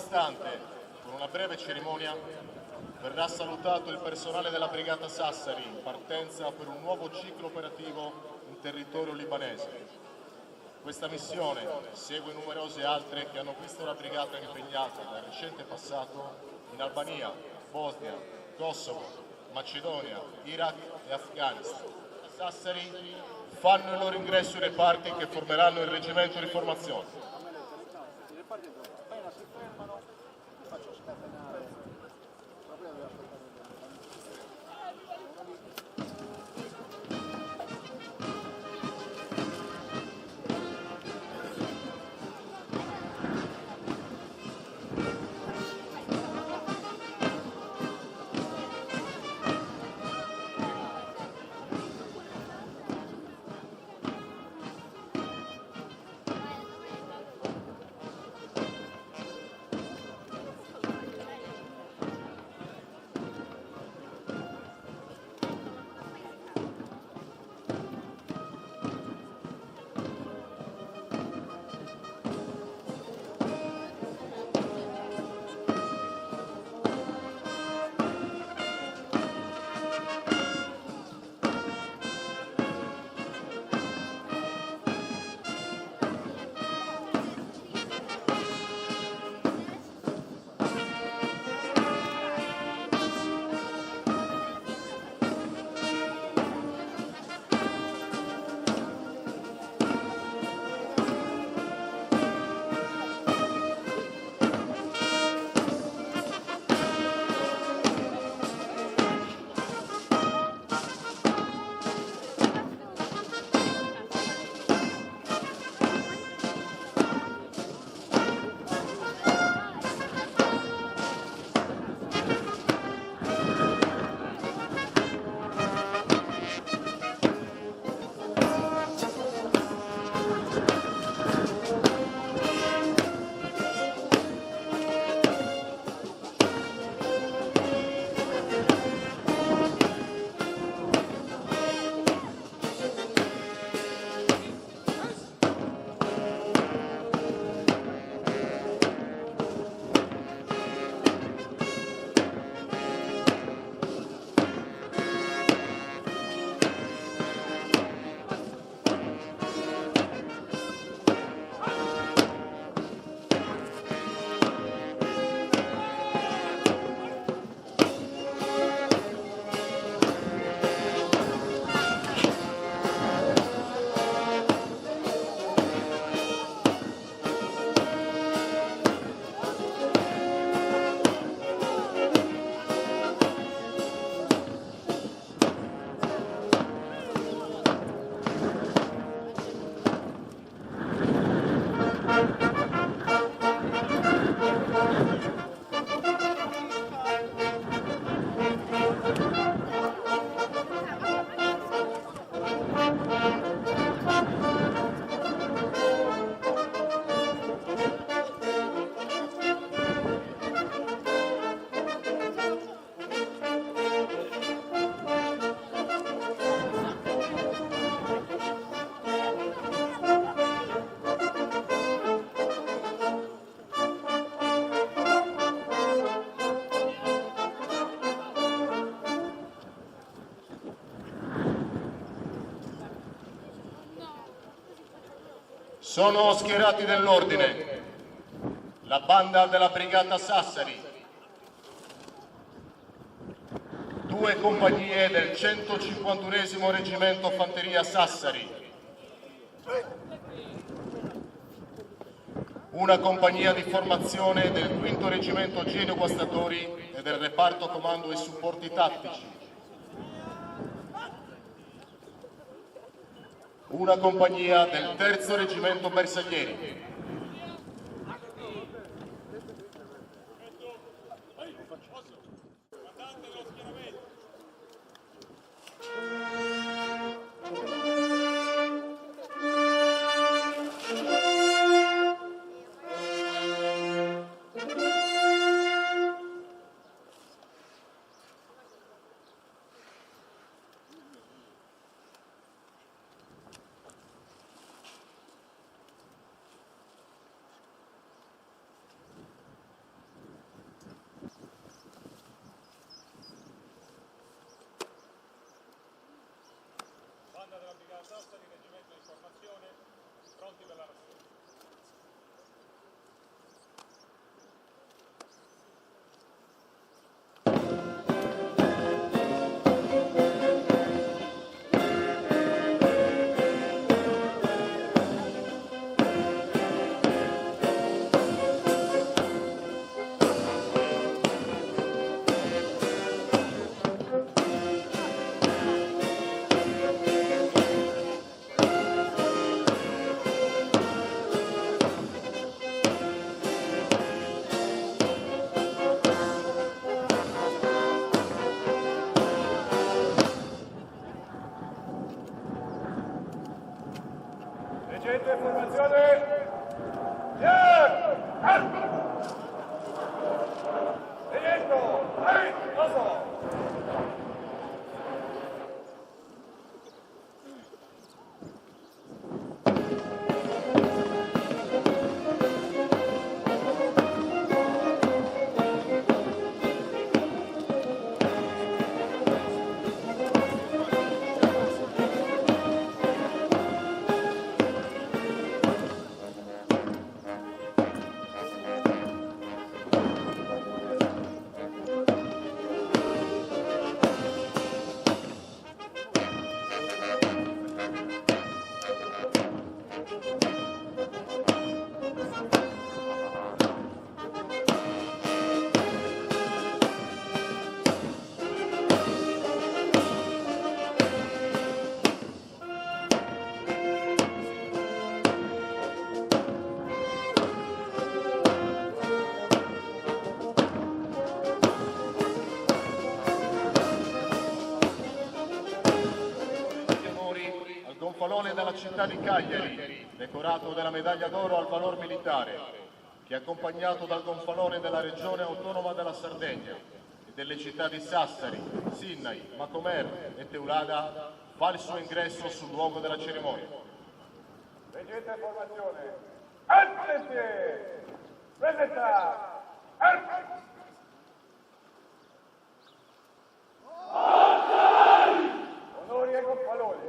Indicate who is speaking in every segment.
Speaker 1: istante, con una breve cerimonia, verrà salutato il personale della Brigata Sassari in partenza per un nuovo ciclo operativo in territorio libanese. Questa missione segue numerose altre che hanno visto la Brigata impegnata nel recente passato in Albania, Bosnia, Kosovo, Macedonia, Iraq e Afghanistan. A Sassari fanno il loro ingresso i reparti che formeranno il reggimento di formazione. Sono schierati nell'ordine la banda della Brigata Sassari, 2 compagnie del 151° Reggimento Fanteria Sassari, una compagnia di formazione del 5° Reggimento Genio Guastatori e del Reparto Comando e Supporti Tattici, una compagnia del 3° Reggimento Bersaglieri,
Speaker 2: Leggete formazione. Leggendo. Oso.
Speaker 1: Gonfalone della città di Cagliari, decorato della medaglia d'oro al valor militare, che accompagnato dal gonfalone della regione autonoma della Sardegna e delle città di Sassari, Sinnai, Macomer e Teulada, fa il suo ingresso sul luogo della cerimonia.
Speaker 2: Leggete formazione. Alzate! Presenta! Onori ai gonfaloni.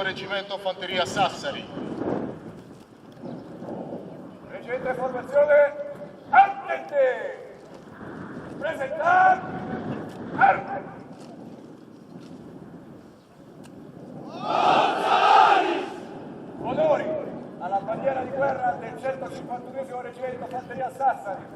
Speaker 1: Reggimento Fanteria Sassari.
Speaker 2: Leggete formazione. Attente! Presentare! Onori alla bandiera di guerra del 151esimo Reggimento Fanteria Sassari.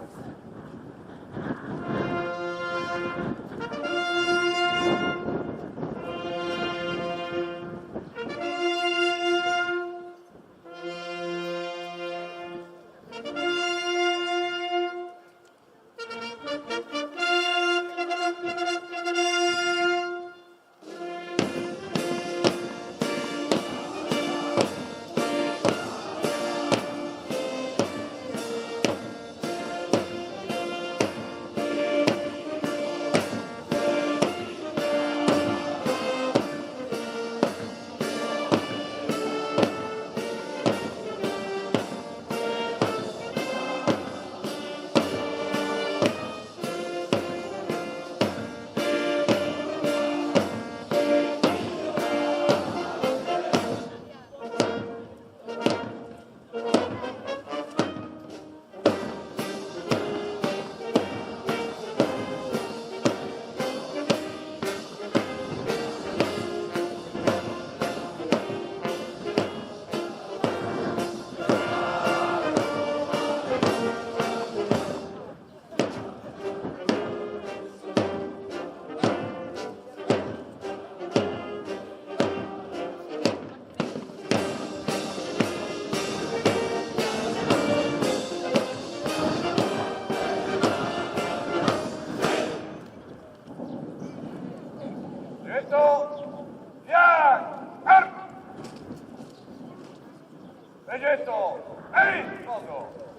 Speaker 2: Regetto, ehi, cosa?